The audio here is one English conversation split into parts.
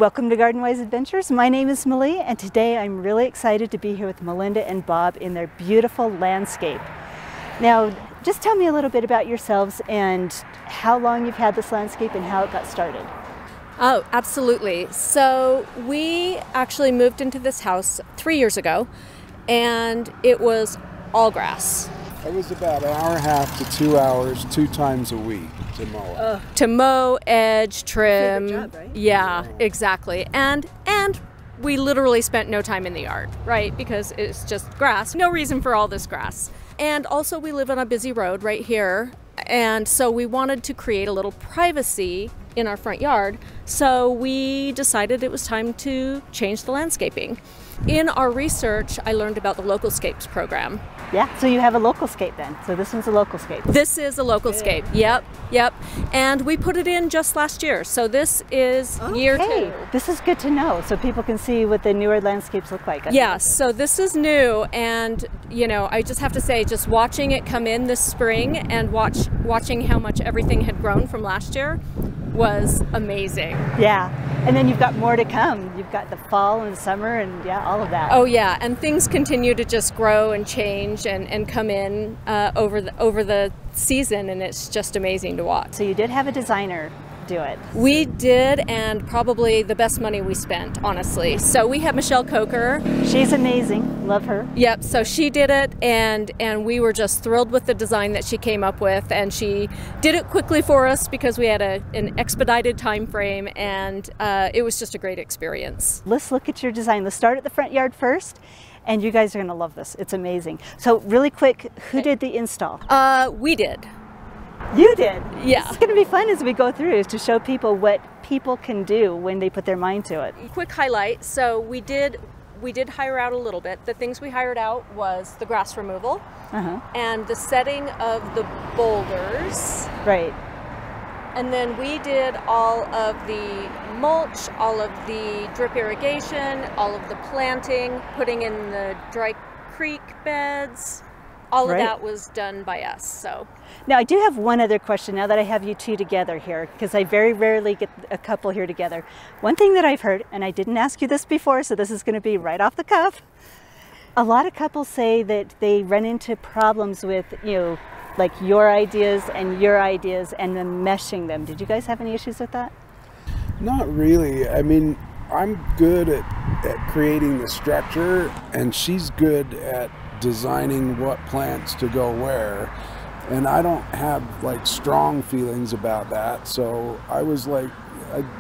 Welcome to Garden Wise Adventures. My name is Malie, and today I'm really excited to be here with Melinda and Bob in their beautiful landscape. Now, just tell me a little bit about yourselves and how long you've had this landscape and how it got started. Oh, absolutely. So we actually moved into this house 3 years ago, and it was all grass. It was about an hour and a half to 2 hours, 2 times a week to mow it. To mow, edge, trim. Job, right? Yeah, exactly. And we literally spent no time in the yard, right? Because it's just grass. No reason for all this grass. And also we live on a busy road right here. And so we wanted to create a little privacy in our front yard. So we decided it was time to change the landscaping. In our research, I learned about the Localscapes program. Yeah, so you have a localscape then. So this one's a localscape. This is a Localscape. Yep. And we put it in just last year. So this is year 2. This is good to know so people can see what the newer landscapes look like. Yes, so this is new, and you know, I just have to say, just watching it come in this spring and watching how much everything had grown from last year was amazing. Yeah, and then you've got more to come. You've got the fall and summer and yeah, all of that. Oh yeah, and things continue to just grow and change and come in over the season, and it's just amazing to watch. So you did have a designer do it. We did, and probably the best money we spent, honestly. So we have Michelle Coker. She's amazing. Love her. Yep, so she did it, and we were just thrilled with the design that she came up with, and she did it quickly for us because we had an expedited time frame, and it was just a great experience. Let's look at your design. Let's start at the front yard first, and you guys are going to love this. It's amazing. So really quick, who did the install? We did. You did? Yeah. It's going to be fun as we go through to show people what people can do when they put their mind to it. Quick highlight, so we did hire out a little bit. The things we hired out was the grass removal and the setting of the boulders. Right. And then we did all of the mulch, all of the drip irrigation, all of the planting, putting in the dry creek beds. All of that was done by us. So now I do have one other question now that I have you two together here, because I very rarely get a couple here together. One thing that I've heard, and I didn't ask you this before, so this is going to be right off the cuff. A lot of couples say that they run into problems with, you know, like your ideas and then meshing them. Did you guys have any issues with that? Not really. I mean, I'm good at creating the structure, and she's good at designing what plants to go where, and I don't have like strong feelings about that. So I was like,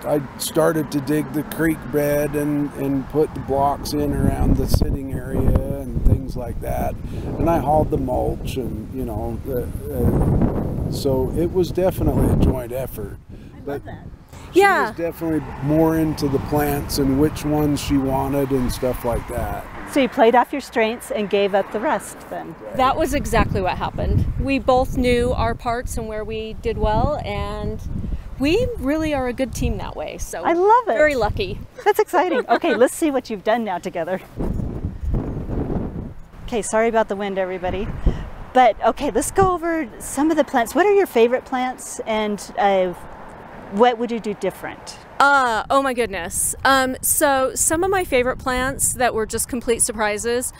I started to dig the creek bed and put the blocks in around the sitting area and things like that, and I hauled the mulch, and you know, so it was definitely a joint effort. I love that. She was definitely more into the plants and which ones she wanted and stuff like that. So you played off your strengths and gave up the rest then? that was exactly what happened. We both knew our parts and where we did well, and we really are a good team that way. So I love it. Very lucky. That's exciting. Okay, let's see what you've done now together. Okay, sorry about the wind, everybody. But okay, let's go over some of the plants. What are your favorite plants, and what would you do different? Oh my goodness. So some of my favorite plants that were just complete surprises,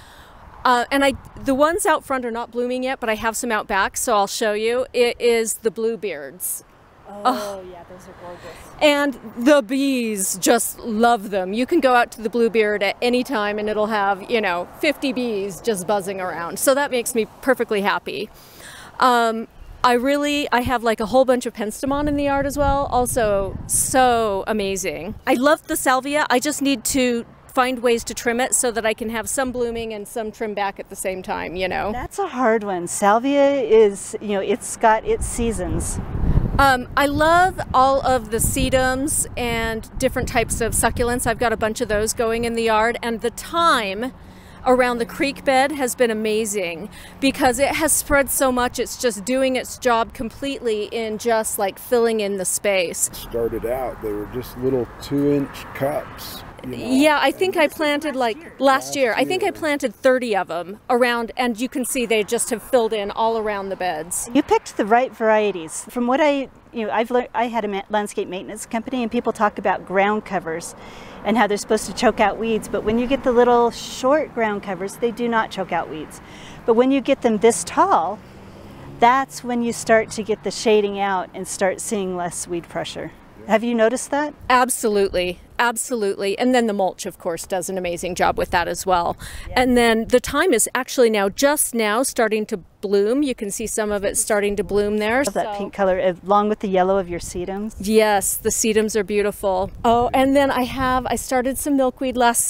and the ones out front are not blooming yet, but I have some out back, so I'll show you. It is the bluebeards. Oh yeah, those are gorgeous. And the bees just love them. You can go out to the bluebeard at any time and it'll have, you know, 50 bees just buzzing around. So that makes me perfectly happy. I have like a whole bunch of penstemon in the yard as well. Also so amazing. I love the salvia. I just need to find ways to trim it so that I can have some blooming and some trim back at the same time, you know. That's a hard one. Salvia is, you know, it's got its seasons. I love all of the sedums and different types of succulents. I've got a bunch of those going in the yard, and the thyme around the creek bed has been amazing because it has spread so much. It's just doing its job completely in just like filling in the space. Started out, they were just little 2-inch cups. You know? Yeah, I think I planted like last year. I think I planted 30 of them around, and you can see they just have filled in all around the beds. You picked the right varieties. From what I you know, I had a landscape maintenance company, and people talk about ground covers and how they're supposed to choke out weeds. But when you get the little short ground covers, they do not choke out weeds. But when you get them this tall, that's when you start to get the shading out and start seeing less weed pressure. Have you noticed that? Absolutely, absolutely. And then the mulch, of course, does an amazing job with that as well. Yeah. And then the thyme is actually just now starting to bloom. You can see some of it starting to bloom there. That pink color along with the yellow of your sedums. Yes, the sedums are beautiful. Oh, and then I started some milkweed last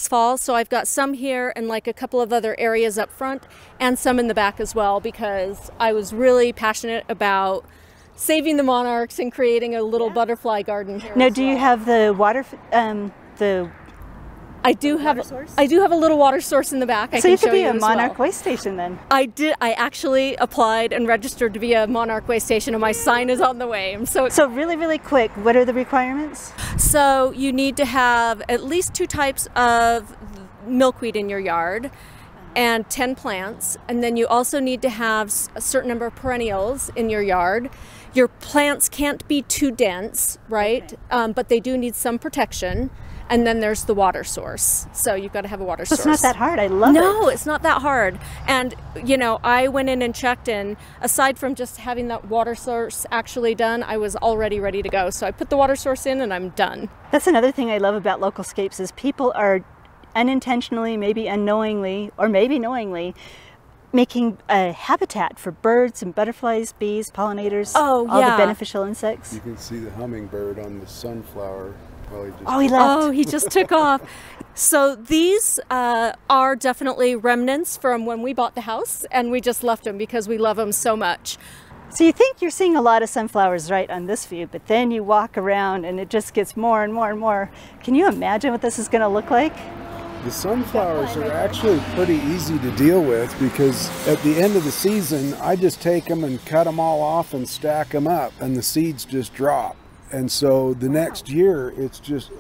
fall. So I've got some here and like a couple of other areas up front and some in the back as well, because I was really passionate about saving the monarchs and creating a little butterfly garden here. Now, do you have the water, I do have a little water source in the back. So you could be a Monarch Way Station then. I actually applied and registered to be a Monarch Way Station, and my sign is on the way. So really, really quick, what are the requirements? So you need to have at least 2 types of milkweed in your yard and 10 plants, and then you also need to have a certain number of perennials in your yard. Your plants can't be too dense, right? Okay. But they do need some protection. And then there's the water source. So you've got to have a water source. It's not that hard. I love it. No, it's not that hard. And, you know, I went in and checked, and aside from just having that water source actually done, I was already ready to go. So I put the water source in and I'm done. That's another thing I love about Localscapes is people are unintentionally, maybe unknowingly, or maybe knowingly, making a habitat for birds and butterflies, bees, pollinators, all the beneficial insects. You can see the hummingbird on the sunflower. He left. Oh, he just took off. So these are definitely remnants from when we bought the house, and we just left them because we love them so much. So you think you're seeing a lot of sunflowers right on this view, but then you walk around and it just gets more and more and more. Can you imagine what this is going to look like? The sunflowers are actually pretty easy to deal with, because at the end of the season, I just take them and cut them all off and stack them up, and the seeds just drop. And so the next year,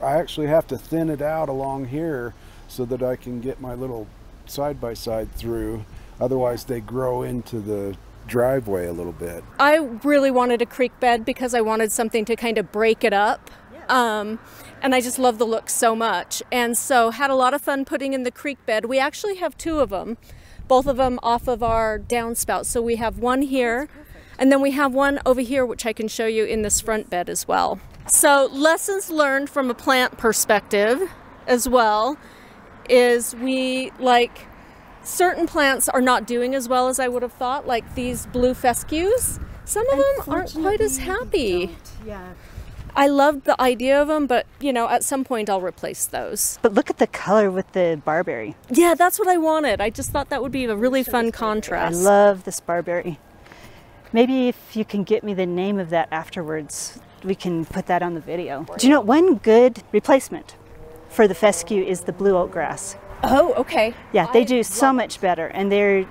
I actually have to thin it out along here so that I can get my little side-by-side through. Otherwise, they grow into the driveway a little bit. I really wanted a creek bed because I wanted something to kind of break it up. And I just love the look so much. And so had a lot of fun putting in the creek bed. We actually have 2 of them, both of them off of our downspout. So we have one here, and then we have one over here, which I can show you in this front bed as well. So lessons learned from a plant perspective as well is certain plants are not doing as well as I would have thought, like these blue fescues. Some of them aren't quite as happy. Yeah. I loved the idea of them, but, you know, at some point I'll replace those. But look at the color with the barberry. Yeah, that's what I wanted. I just thought that would be a really fun contrast. I love this barberry. Maybe if you can get me the name of that afterwards, we can put that on the video. Do you know, one good replacement for the fescue is the blue oak grass. Oh, okay. Yeah, they do so much better, and they're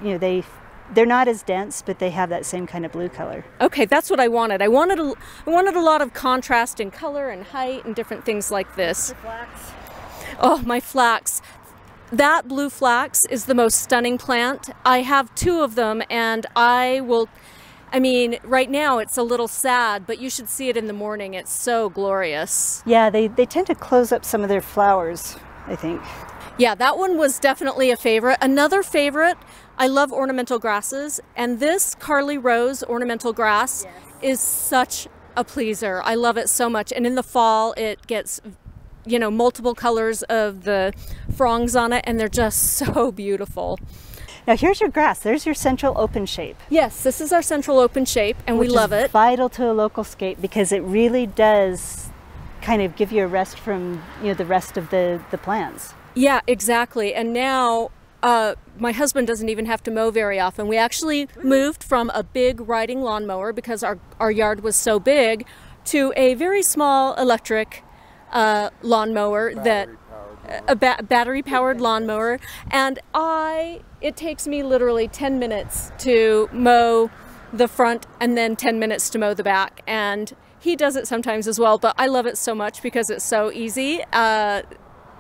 not as dense, but they have that same kind of blue color. Okay, that's what I wanted. I wanted a lot of contrast in color and height and different things like this. The flax. Oh, my flax. That blue flax is the most stunning plant. I have 2 of them, and right now it's a little sad, but you should see it in the morning. It's so glorious. Yeah, they tend to close up some of their flowers, I think. Yeah, that one was definitely a favorite. Another favorite, I love ornamental grasses, and this Carly Rose ornamental grass is such a pleaser. I love it so much. And in the fall, it gets, you know, multiple colors of the fronds on it, and they're just so beautiful. Now here's your grass. There's your central open shape. Yes, this is our central open shape, and we love it. Which is vital to a Localscape because it really does kind of give you a rest from, you know, the rest of the plants. Yeah, exactly. And now my husband doesn't even have to mow very often. We actually moved from a big riding lawnmower because our yard was so big to a very small electric lawnmower, battery-powered lawnmower. And it takes me literally 10 minutes to mow the front and then 10 minutes to mow the back. And he does it sometimes as well, but I love it so much because it's so easy.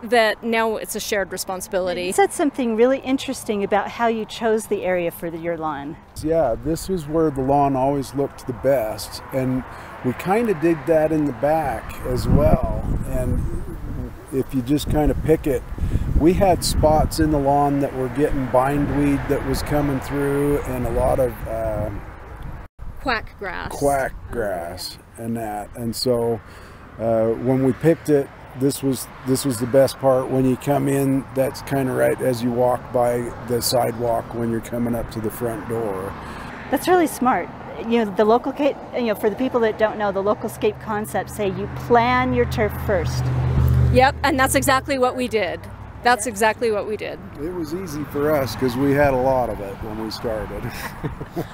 that now it's a shared responsibility. You said something really interesting about how you chose the area for your lawn. Yeah, this was where the lawn always looked the best, and we kind of did that in the back as well. And if you just kind of pick it, we had spots in the lawn that were getting bindweed that was coming through, and a lot of Quack grass and that. And so when we picked it, this was the best part. When you come in, that's kind of right as you walk by the sidewalk when you're coming up to the front door. That's really smart. You know, the local, for the people that don't know, the Localscape concepts say you plan your turf first. Yep, and that's exactly what we did. That's exactly what we did. It was easy for us because we had a lot of it when we started.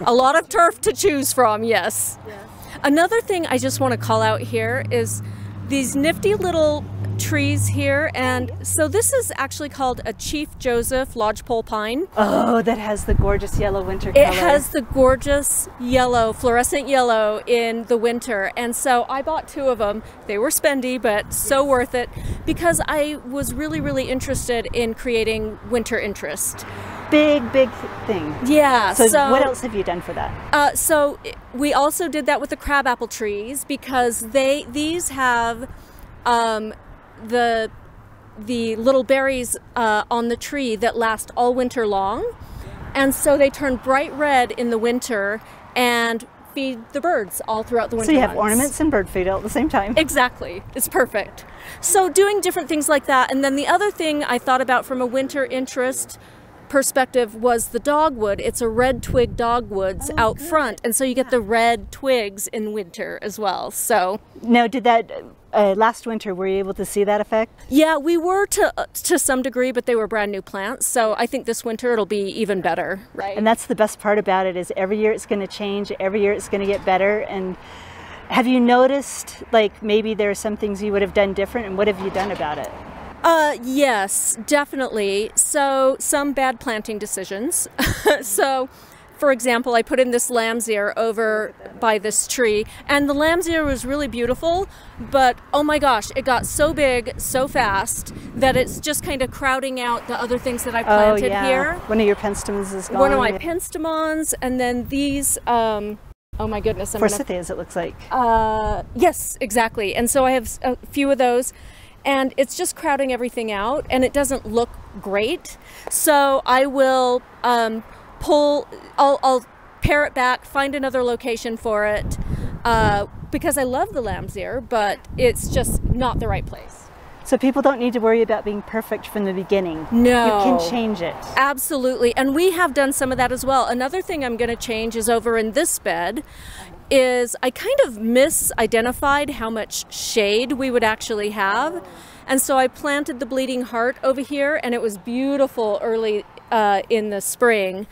A lot of turf to choose from, yes. Another thing I just want to call out here is these nifty little trees here. And so this is actually called a Chief Joseph lodgepole pine. Oh, that has the gorgeous yellow winter color. It has the gorgeous yellow, fluorescent yellow in the winter. And so I bought 2 of them. They were spendy, but so worth it because I was really, really interested in creating winter interest. Big thing. Yeah. So what else have you done for that? So we also did that with the crabapple trees because these have the little berries on the tree that last all winter long, and so they turn bright red in the winter and feed the birds all throughout the winter. So you have months. ornaments and bird feed all at the same time. Exactly. It's perfect. So doing different things like that. And then the other thing I thought about from a winter interest perspective was the dogwood. It's a red twig dogwoods out front, and so you get the red twigs in winter as well. So now, did that last winter, were you able to see that effect? yeah, we were to some degree, but they were brand new plants, so I think this winter it'll be even better, right? And that's the best part about it, is every year it's going to change, every year it's going to get better. And have you noticed, like, maybe there are some things you would have done different, and what have you done about it? Yes, definitely. So some bad planting decisions. So, for example, I put in this lamb's ear over by this tree, and the lamb's ear was really beautiful, but oh my gosh, it got so big so fast that it's just kind of crowding out the other things that I planted here. One of your penstemons is gone. One of my penstemons, and then these, oh my goodness. Forsythias, it looks like. Yes, exactly. And so I have a few of those. And it's just crowding everything out, and it doesn't look great. So I will I'll pare it back, find another location for it, because I love the lamb's ear, but it's just not the right place. So people don't need to worry about being perfect from the beginning. No. You can change it. Absolutely. And we have done some of that as well. Another thing I'm going to change is over in this bed is I kind of misidentified how much shade we would actually have. And so I planted the bleeding heart over here, and it was beautiful early in the spring.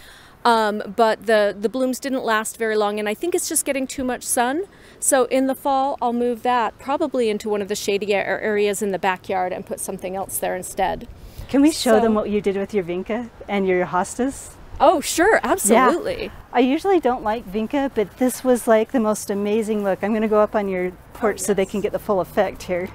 But the blooms didn't last very long, and I think it's just getting too much sun. So in the fall, I'll move that probably into one of the shadier areas in the backyard and put something else there instead. Can we show them what you did with your vinca and your hostas? Oh, sure, absolutely. Yeah. I usually don't like vinca, but this was like the most amazing look. I'm going to go up on your porch so they can get the full effect here.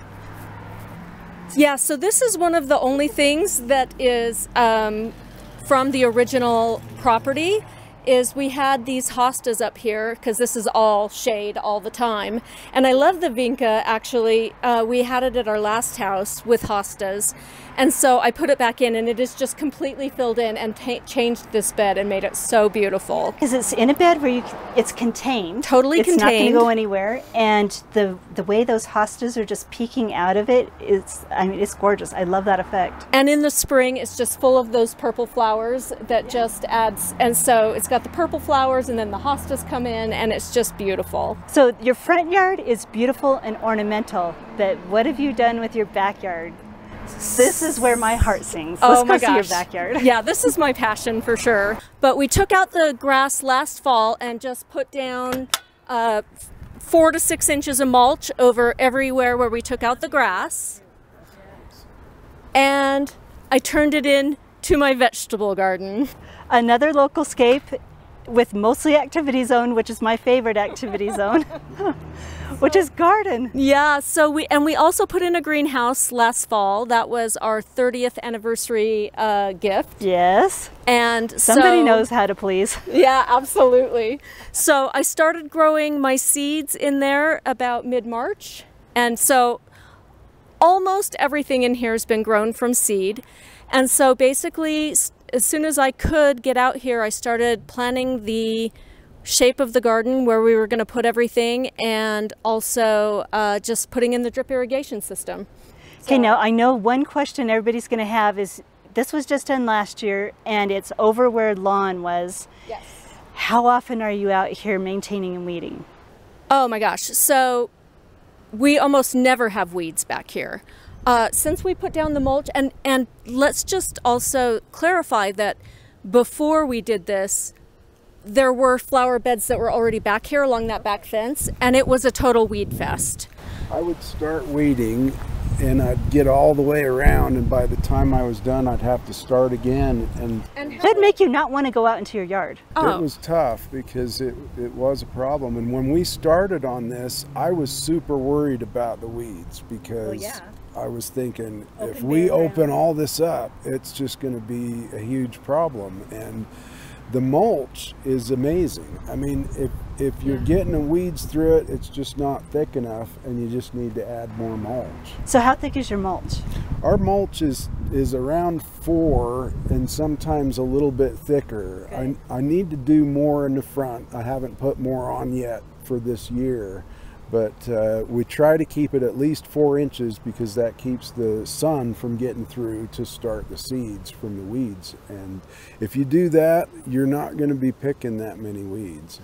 Yeah, so this is one of the only things that is from the original property. Is we had these hostas up here because this is all shade all the time, and I love the vinca. Actually, we had it at our last house with hostas, and so I put it back in, and it is just completely filled in and changed this bed and made it so beautiful. Because it's in a bed where it's contained, totally contained. It's not going to go anywhere, and the way those hostas are just peeking out of it is, I mean, it's gorgeous. I love that effect. And in the spring, it's just full of those purple flowers that just adds, and so it's got the purple flowers, and then the hostas come in, and it's just beautiful. So your front yard is beautiful and ornamental, but what have you done with your backyard? This is where my heart sings. Let's go see your backyard. Yeah, this is my passion for sure. But we took out the grass last fall and just put down 4 to 6 inches of mulch over everywhere where we took out the grass. And I turned it into my vegetable garden. Another Localscape with mostly activity zone, which is my favorite activity zone, which is garden. Yeah, so we also put in a greenhouse last fall. That was our 30th anniversary gift. Yes. And somebody knows how to please. Yeah, absolutely. So I started growing my seeds in there about mid-March. And so almost everything in here has been grown from seed. And so basically, as soon as I could get out here, I started planning the shape of the garden where we were going to put everything, and also just putting in the drip irrigation system. Okay, now I know one question everybody's going to have is, this was just done last year and it's over where lawn was. Yes. How often are you out here maintaining and weeding? Oh my gosh. So we almost never have weeds back here. Since we put down the mulch, and let's just also clarify that before we did this, there were flower beds that were already back here along that back fence, and it was a total weed fest. I would start weeding and I'd get all the way around, and by the time I was done I'd have to start again. And that'd make you not want to go out into your yard. Oh. It was tough because it was a problem. And when we started on this, I was super worried about the weeds because I was thinking, if we open all this up, it's just going to be a huge problem. And the mulch is amazing. I mean, if you're getting the weeds through it, it's just not thick enough, and you just need to add more mulch. So how thick is your mulch? Our mulch is around 4 and sometimes a little bit thicker. Okay. I need to do more in the front. I haven't put more on yet for this year, but we try to keep it at least 4 inches because that keeps the sun from getting through to start the seeds from the weeds. And if you do that, you're not going to be picking that many weeds.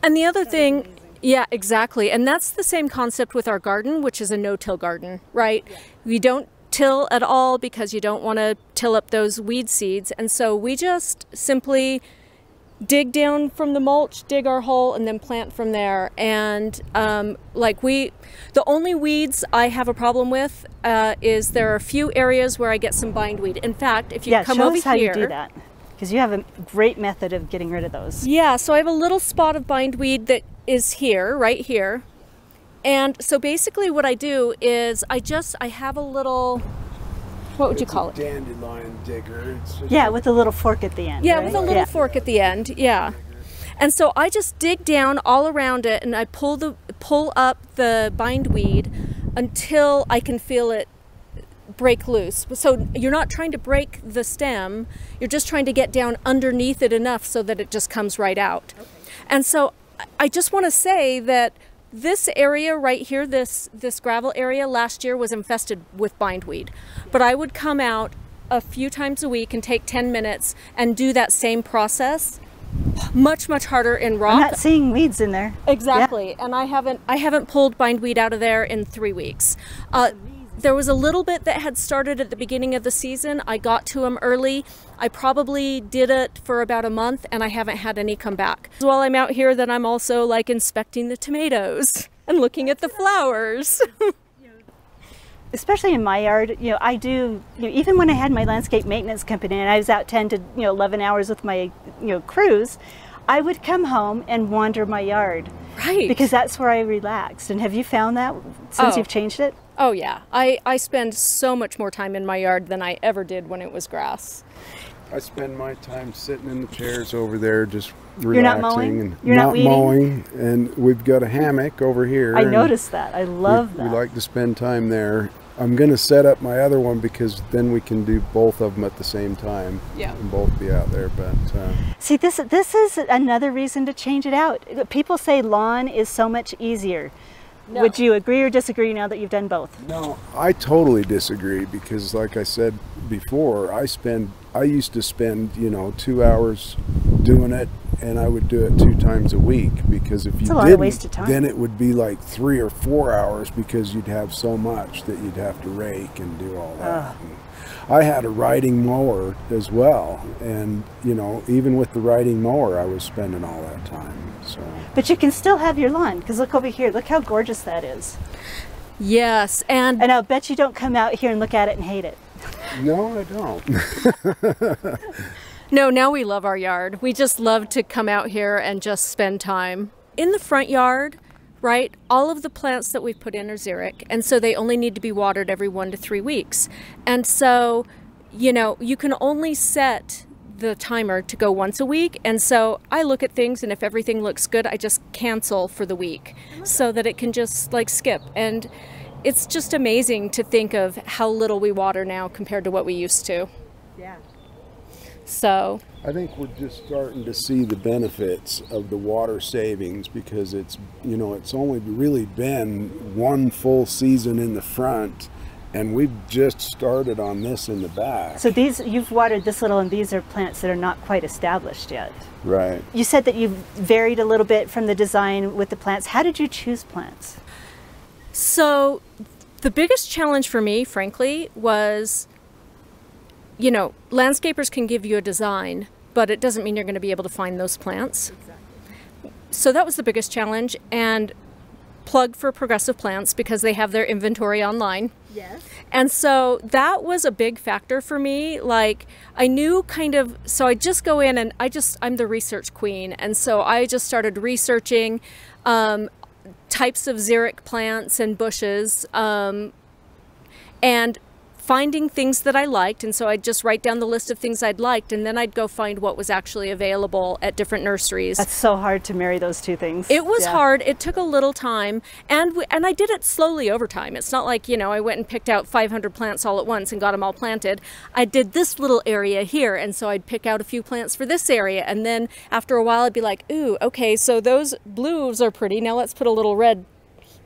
And the other thing, yeah, exactly. And that's the same concept with our garden, which is a no-till garden, right? Yeah. We don't till at all because you don't want to till up those weed seeds. And so we just simply dig down from the mulch, dig our hole, and then plant from there. And the only weeds I have a problem with is there are a few areas where I get some bindweed. In fact, if you come over here, show us how you do that, because you have a great method of getting rid of those. Yeah, so I have a little spot of bindweed that is here, right here. And so basically what I do is I have a little, what would you call it? Dandelion digger. Yeah, with a little fork at the end. Yeah, right? with a little fork at the end. Yeah. And so I just dig down all around it, and I pull up the bindweed until I can feel it break loose. So you're not trying to break the stem, you're just trying to get down underneath it enough so that it just comes right out. Okay. And so I just want to say that this area right here, this gravel area, last year was infested with bindweed. But I would come out a few times a week and take 10 minutes and do that same process. Much harder in rock. I'm not seeing weeds in there. Exactly. Yeah. And I haven't pulled bindweed out of there in 3 weeks. There was a little bit that had started at the beginning of the season. I got to them early. I probably did it for about a month, and I haven't had any come back. While I'm out here, then I'm also like inspecting the tomatoes and looking at the flowers. Especially in my yard, I do, even when I had my landscape maintenance company and I was out 10 to 11 hours with my crews, I would come home and wander my yard. Right. Because that's where I relaxed. And have you found that since you've changed it? Oh yeah, I spend so much more time in my yard than I ever did when it was grass. I spend my time sitting in the chairs over there just relaxing. You're not mowing? And You're not weeding? mowing, and we've got a hammock over here. I noticed that. I love that. We like to spend time there. I'm going to set up my other one because then we can do both of them at the same time. Yeah. And both be out there. But see, this is another reason to change it out. People say lawn is so much easier. No. Would you agree or disagree now that you've done both? No, I totally disagree because, like I said before, I used to spend 2 hours doing it, and I would do it 2 times a week because if you didn't, then it would be like 3 or 4 hours because you'd have so much that you'd have to rake and do all that. I had a riding mower as well, and even with the riding mower, I was spending all that time. So. But you can still have your lawn, because look over here. Look how gorgeous that is. Yes, and I'll bet you don't come out here and look at it and hate it. No, I don't. No, now we love our yard. We just love to come out here and just spend time. In the front yard, right, all of the plants that we've put in are xeric, and so they only need to be watered every 1 to 3 weeks. And so, you know, you can only set the timer to go once a week, and so I look at things, and if everything looks good, I just cancel for the week so that it can just like skip. And it's just amazing to think of how little we water now compared to what we used to. Yeah. So I think we're just starting to see the benefits of the water savings, because it's, you know, it's only really been one full season in the front, and we've just started on this in the back. So these, you've watered this little, and these are plants that are not quite established yet. Right. You said that you've varied a little bit from the design with the plants. How did you choose plants? So the biggest challenge for me, frankly, was, you know, landscapers can give you a design, but it doesn't mean you're going to be able to find those plants. Exactly. So that was the biggest challenge, and plug for Progressive Plants because they have their inventory online. Yes. And so that was a big factor for me. Like, I knew kind of, so I just go in and I'm the research queen. And so I just started researching types of xeric plants and bushes, and finding things that I liked. And so I'd just write down the list of things I'd liked, and then I'd go find what was actually available at different nurseries. That's so hard to marry those two things. It was hard. It took a little time, and I did it slowly over time. It's not like, you know, I went and picked out 500 plants all at once and got them all planted. I did this little area here, and so I'd pick out a few plants for this area, and then after a while I'd be like, ooh, okay, so those blues are pretty. Now let's put a little red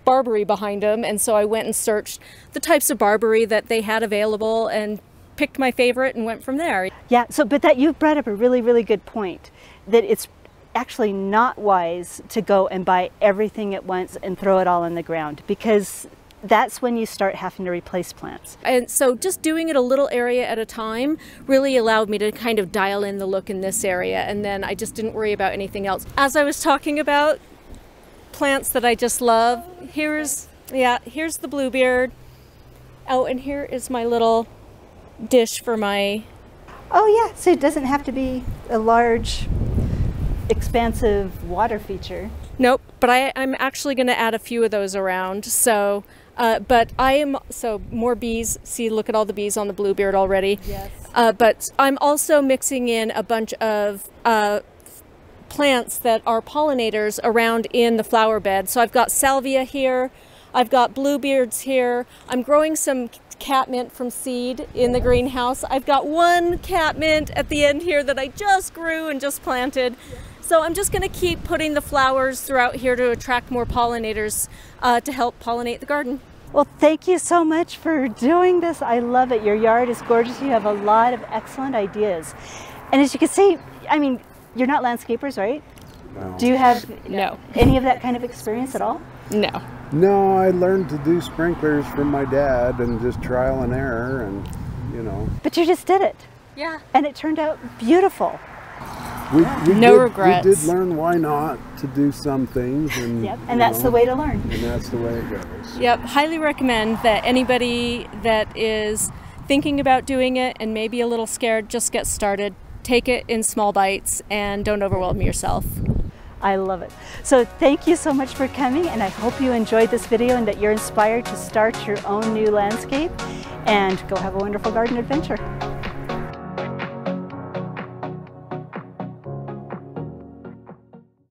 barberry behind them. And so I went and searched the types of barberry that they had available and picked my favorite and went from there. Yeah, so but that you brought up a really, really good point, that it's actually not wise to go and buy everything at once and throw it all in the ground, because that's when you start having to replace plants. And so just doing it a little area at a time really allowed me to kind of dial in the look in this area, and then I just didn't worry about anything else. As I was talking about plants that I just love, here's the bluebeard. Oh, and here is my little dish for my... Oh yeah, so it doesn't have to be a large, expansive water feature. Nope, but I'm actually going to add a few of those around. So, but so more bees. See, look at all the bees on the bluebeard already. Yes. But I'm also mixing in a bunch of plants that are pollinators around in the flower bed. So I've got salvia here, I've got bluebeards here, I'm growing some catmint from seed in the greenhouse. I've got one catmint at the end here that I just grew and just planted. So I'm just going to keep putting the flowers throughout here to attract more pollinators to help pollinate the garden. Well, thank you so much for doing this. I love it. Your yard is gorgeous. You have a lot of excellent ideas. And as you can see, I mean, you're not landscapers, right? No. Do you have No. any of that kind of experience at all? No. No, I learned to do sprinklers from my dad, and just trial and error, and, you know. But you just did it. Yeah. And it turned out beautiful. No regrets. We did learn why not to do some things. And, Yep, and that's the way to learn. And that's the way it goes. Yep, highly recommend that anybody that is thinking about doing it and maybe a little scared, just get started. Take it in small bites and don't overwhelm yourself. I love it. So thank you so much for coming, and I hope you enjoyed this video and that you're inspired to start your own new landscape and go have a wonderful garden adventure.